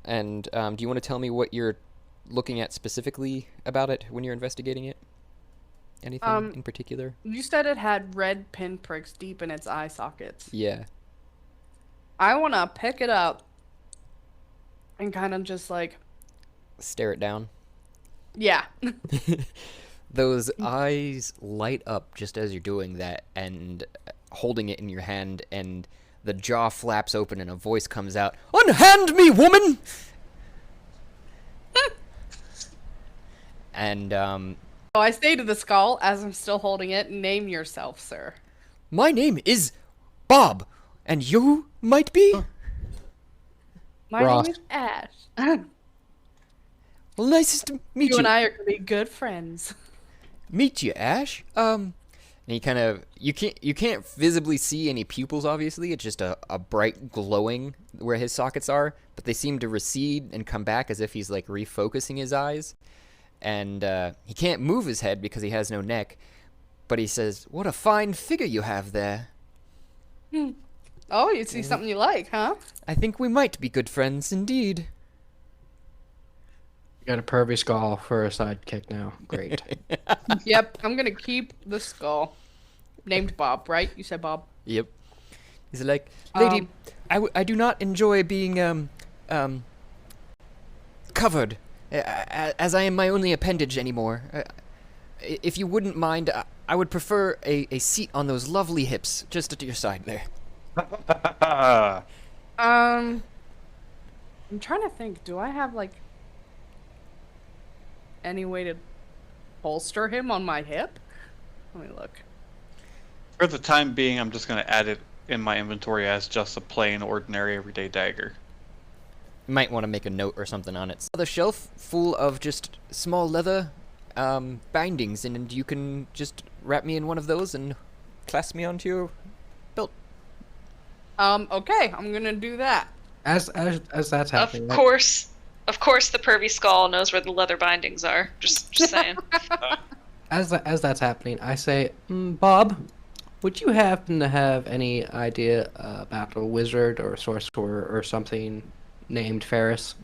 And do you want to tell me what you're looking at specifically about it when you're investigating it? Anything Um, in particular? you said it had red pinpricks deep in its eye sockets. Yeah. I want to pick it up and kind of just like, Stare it down. yeah. Those eyes light up just as you're doing that, and holding it in your hand, and the jaw flaps open, and a voice comes out. Unhand me, woman! And, So I say to the skull as I'm still holding it, name yourself, sir. my name is Bob, and you might be? My Ross. name is Ash. Well, nice to meet You you. and I are gonna be good friends. Meet you, Ash. And he kind of you can't visibly see any pupils. Obviously, it's just a bright glowing where his sockets are, but they seem to recede and come back as if he's like refocusing his eyes. And he can't move his head because he has no neck. But he says, "What a fine figure you have there. Oh, you see something you like, huh? I think we might be good friends indeed." You got a pervy skull for a sidekick now. Great. Yep, I'm gonna keep the skull. Named Bob, right? You said Bob. Yep. He's like, "Lady, Um, I do not enjoy being covered, as I am my only appendage anymore. If you wouldn't mind, I would prefer a seat on those lovely hips, just at your side there." I'm trying to think. Do I have like any way to holster him on my hip? Let me look. For the time being, I'm just going to add it in my inventory as just a plain, ordinary, everyday dagger. You might want to make a note or something on it. The shelf full of just small leather bindings, and you can just wrap me in one of those and clasp me onto your belt. Okay, I'm gonna do that. As that's happening, Of course, the pervy skull knows where the leather bindings are. Just saying. as that's happening, I say, Bob, would you happen to have any idea about a wizard or sorcerer or something named Ferris?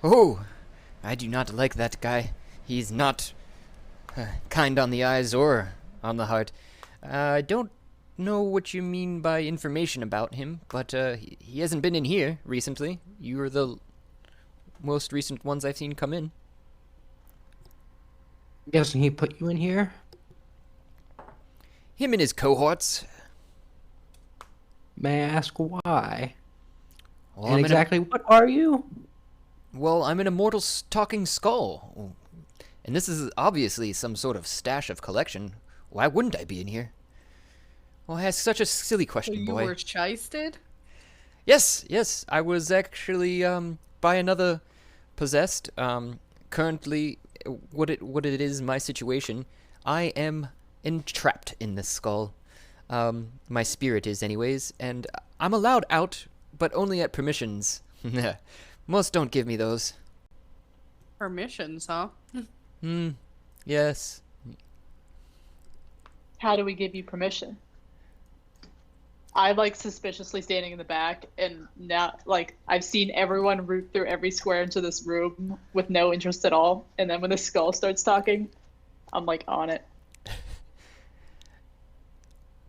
Oh, I do not like that guy. He's not kind on the eyes or on the heart. I don't know what you mean by information about him, but he hasn't been in here recently. You are the most recent ones I've seen come in. Doesn't he put you in here? Him and his cohorts. May I ask why? Well, And I'm exactly what are you? I'm an immortal talking skull. And this is obviously some sort of stash of collection. Why wouldn't I be in here? Well, that's such a silly So question, you boy. were shisted? Yes, I was actually by another possessed. Currently, what it is my situation, I am entrapped in this skull. My spirit is, anyways, and I'm allowed out, but only at permissions. Most don't give me those. Permissions, huh? Yes. How do we give you permission? I like suspiciously standing in the back, and now like I've seen everyone root through every square into this room with no interest at all, and then when the skull starts talking, I'm like on it.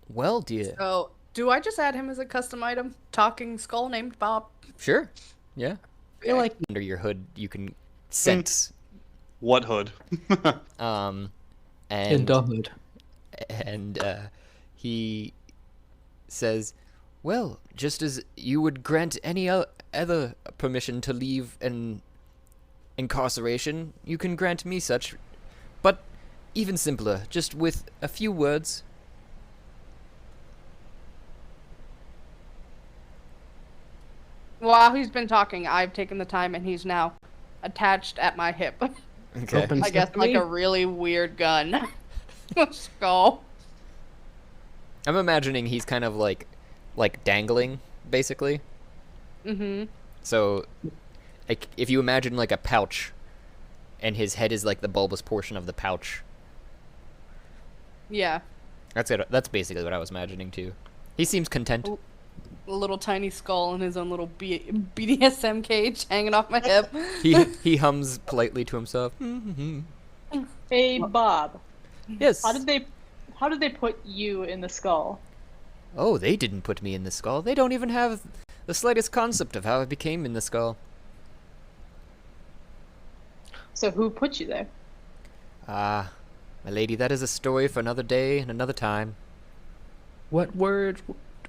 Well, dear. So, do I just add him as a custom item? Talking skull named Bob. Sure. Yeah. I feel like Under your hood, you can sense. What hood? And in the hood. and he says, "Well, just as you would grant any other permission to leave an incarceration, you can grant me such, but even simpler, just with a few words." While he's been talking, I've taken the time and he's now attached at my hip. Okay. Open I guess like sesame? a really weird gun. Skull. I'm imagining he's kind of like dangling, basically. Mm-hmm. So, like, if you imagine like a pouch, and his head is like the bulbous portion of the pouch. Yeah. That's it. That's basically what I was imagining too. He seems content. Oh. a little tiny skull and his own little BDSM cage hanging off my hip. He hums politely to himself. Hey, Bob. Yes. How did they put you in the skull? Oh, they didn't put me in the skull. They don't even have the slightest concept of how I became in the skull. So who put you there? Ah, my lady, that is a story for another day and another time. What word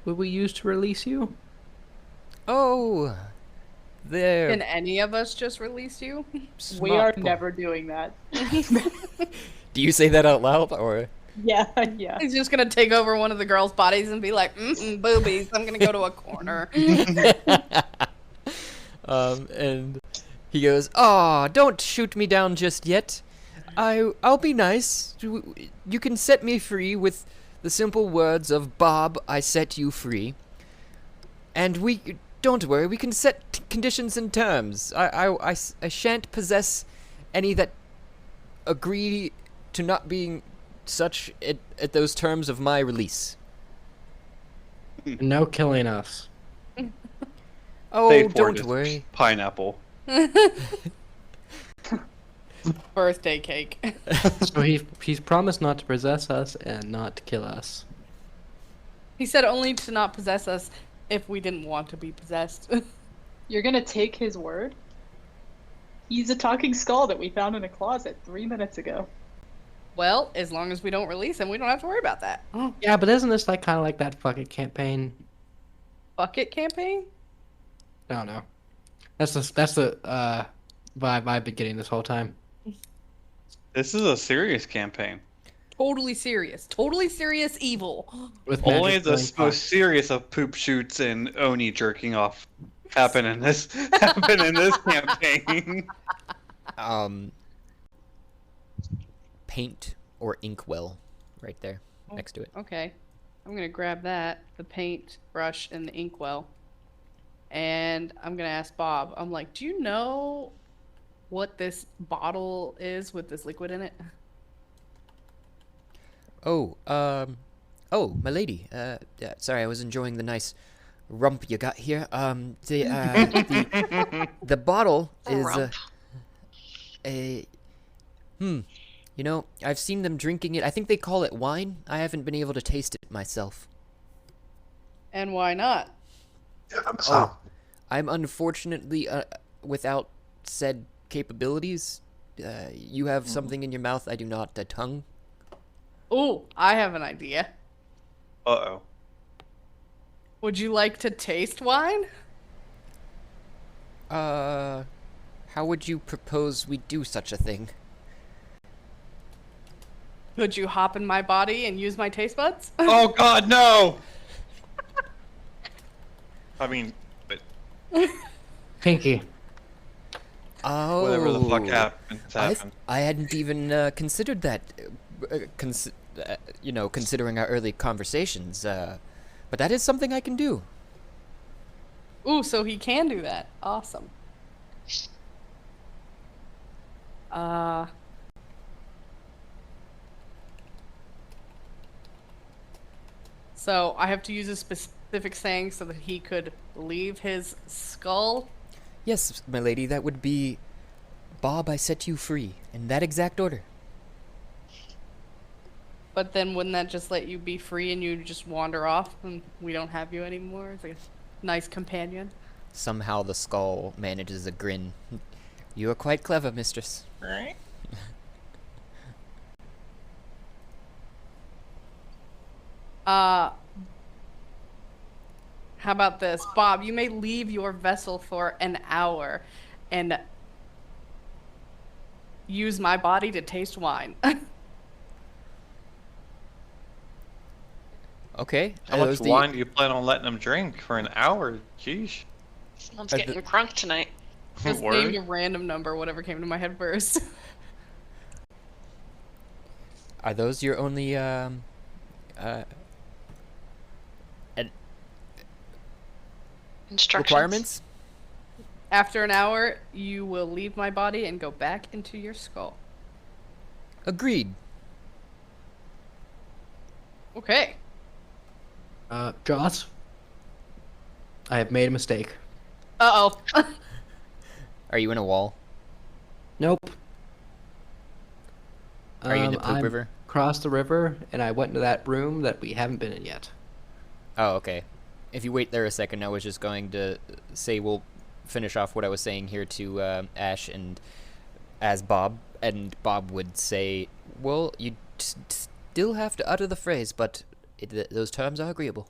would we use to release you? Oh, there. Can any of us just release you? We are smart boy. never doing that. Do you say that out loud, or? Yeah, yeah. He's just gonna take over one of the girls' bodies and be like, boobies, I'm gonna go to a corner. And he goes, "Aw, don't shoot me down just yet. I'll be nice. You can set me free with the simple words of Bob, I set you free. And don't worry, we can set conditions and terms. I shan't possess any that agree to not being such at those terms of my release." No killing us. Oh, Save word don't is worry. Pineapple. Birthday cake. So he's promised not to possess us and not to kill us. He said only to not possess us if we didn't want to be possessed. You're gonna take his word? He's a talking skull that we found in a closet 3 minutes ago. Well, as long as we don't release him, we don't have to worry about that. Yeah, but isn't this like kind of like that Fuck It campaign? Bucket campaign? I don't know. That's the vibe I've been getting this whole time. This is a serious campaign. Totally serious. Totally serious evil. With Only magic the going fire. most serious of poop shoots and Oni jerking off happen in this campaign. Paint or inkwell, right there, next to it. Okay. I'm gonna grab that, the paint brush and the inkwell. And I'm gonna ask Bob, I'm like, do you know what this bottle is with this liquid in it? Oh, my lady. Yeah, sorry, I was enjoying the nice rump you got here. The bottle is you know, I've seen them drinking it. I think they call it wine. I haven't been able to taste it myself. And why not? Oh, I'm unfortunately without said capabilities. You have something in your mouth. I do not. A tongue. Ooh, I have an idea. Uh-oh. Would you like to taste wine? How would you propose we do such a thing? Could you hop in my body and use my taste buds? Oh God, no! I mean, but Pinky. Oh, whatever the fuck happened. I hadn't even considered that. You know, considering our early conversations. But that is something I can do. Ooh, so he can do that. Awesome. So I have to use a specific saying so that he could leave his skull. Yes, my lady, that would be, Bob, I set you free, in that exact order. But then wouldn't that just let you be free and you just wander off and we don't have you anymore? It's like a nice companion. Somehow the skull manages a grin. You are quite clever, mistress. Right? How about this? Bob, you may leave your vessel for an hour and use my body to taste wine. Okay. How much wine do you plan on letting them drink for an hour? Jeez. Someone's getting drunk tonight. Just Word? named a random number, whatever came to my head first. Are those your only, Instructions. requirements? After an hour, you will leave my body and go back into your skull. Agreed. Okay. Joss? I have made a mistake. Uh oh. Are you in a wall? Nope. Are you in the poop I'm river? Crossed the river, and I went into that room that we haven't been in yet. Oh, okay. If you wait there a second, I was just going to say we'll finish off what I was saying here to Ash and as Bob, and Bob would say, "Well, you still have to utter the phrase, but those terms are agreeable."